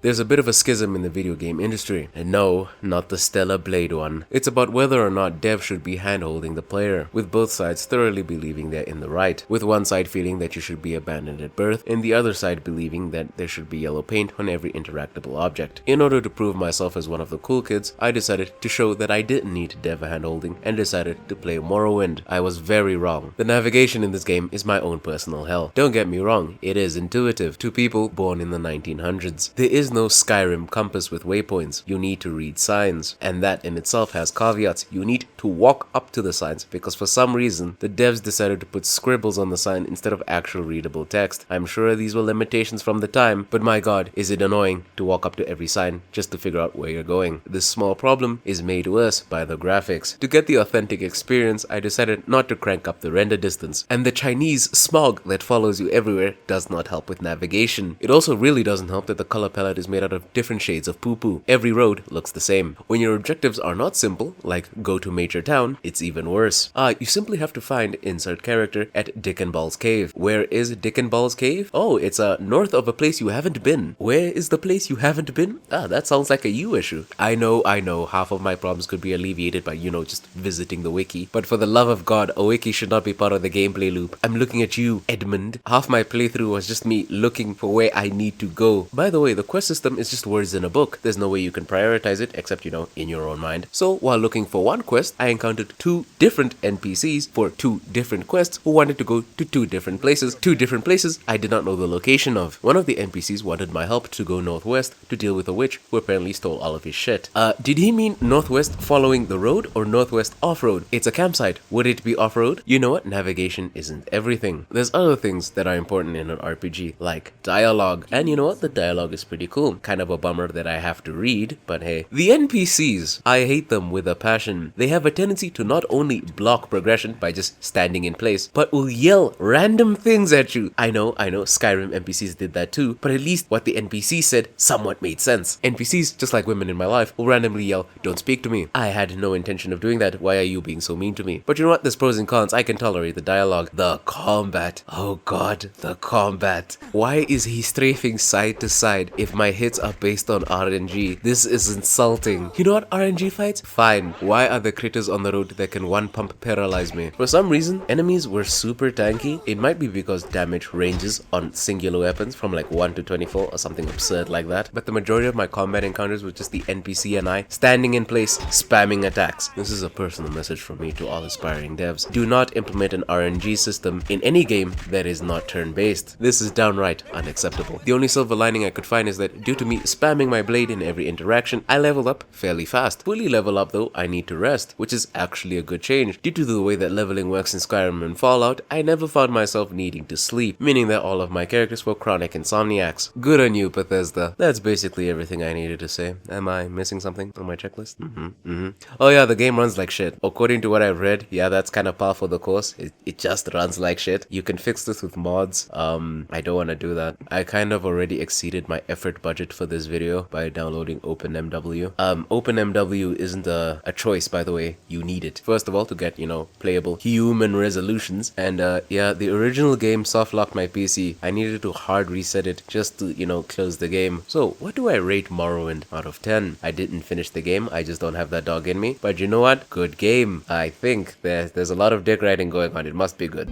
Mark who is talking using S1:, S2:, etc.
S1: There's a bit of a schism in the video game industry, and no, not the Stellar Blade one. It's about whether or not devs should be hand-holding the player, with both sides thoroughly believing they're in the right, with one side feeling that you should be abandoned at birth, and the other side believing that there should be yellow paint on every interactable object. In order to prove myself as one of the cool kids, I decided to show that I didn't need dev hand-holding and decided to play Morrowind. I was very wrong. The navigation in this game is my own personal hell. Don't get me wrong, it is intuitive to people born in the 1900s. There is no Skyrim compass with waypoints. You need to read signs, and that in itself has caveats. You need to walk up to the signs because for some reason the devs decided to put scribbles on the sign instead of actual readable text. I'm sure these were limitations from the time, but my god, is it annoying to walk up to every sign just to figure out where you're going. This small problem is made worse by the graphics. To get the authentic experience, I decided not to crank up the render distance, and the Chinese smog that follows you everywhere does not help with navigation. It also really doesn't help that the color palette is made out of different shades of poo-poo. Every road looks the same. When your objectives are not simple, like go to major town, it's even worse. You simply have to find insert character at Dick and Ball's Cave. Where is Dick and Ball's Cave? Oh, it's north of a place you haven't been. Where is the place you haven't been? That sounds like a you issue. I know, half of my problems could be alleviated by, just visiting the wiki. But for the love of God, a wiki should not be part of the gameplay loop. I'm looking at you, Edmund. Half my playthrough was just me looking for where I need to go. By the way, the quest system is just words in a book. There's no way you can prioritize it except, in your own mind. So while looking for one quest, I encountered two different NPCs for two different quests who wanted to go to two different places. Two different places I did not know the location of. One of the NPCs wanted my help to go northwest to deal with a witch who apparently stole all of his shit. Did he mean northwest following the road or northwest off-road? It's a campsite. Would it be off-road? You know what? Navigation isn't everything. There's other things that are important in an RPG, like dialogue. And you know what? The dialogue is pretty cool. Kind of a bummer that I have to read, but hey. The NPCs, I hate them with a passion. They have a tendency to not only block progression by just standing in place, but will yell random things at you. I know, Skyrim NPCs did that too, but at least what the NPC said somewhat made sense. NPCs, just like women in my life, will randomly yell, "Don't speak to me." I had no intention of doing that. Why are you being so mean to me? But you know what? There's pros and cons. I can tolerate the dialogue. The combat. Oh god, the combat. Why is he strafing side to side if my hits are based on RNG? This is insulting. You know what? RNG fights? Fine. Why are the critters on the road that can one pump paralyze me? For some reason, enemies were super tanky. It might be because damage ranges on singular weapons from like 1 to 24 or something absurd like that. But the majority of my combat encounters was just the NPC and I standing in place, spamming attacks. This is a personal message from me to all aspiring devs. Do not implement an RNG system in any game that is not turn-based. This is downright unacceptable. The only silver lining I could find is that due to me spamming my blade in every interaction, I leveled up fairly fast. Fully level up though, I need to rest, which is actually a good change. Due to the way that leveling works in Skyrim and Fallout, I never found myself needing to sleep, meaning that all of my characters were chronic insomniacs. Good on you, Bethesda. That's basically everything I needed to say. Am I missing something on my checklist? Oh yeah, the game runs like shit. According to what I've read, yeah, that's kind of par for the course. It just runs like shit. You can fix this with mods. I don't want to do that. I kind of already exceeded my effort budget for this video by downloading OpenMW. OpenMW isn't a choice, by the way. You need it. First of all, to get, playable human resolutions. And yeah, the original game soft-locked my PC. I needed to hard reset it just to, close the game. So, what do I rate Morrowind out of 10? I didn't finish the game. I just don't have that dog in me. But you know what? Good game. I think there's a lot of dick riding going on. It must be good.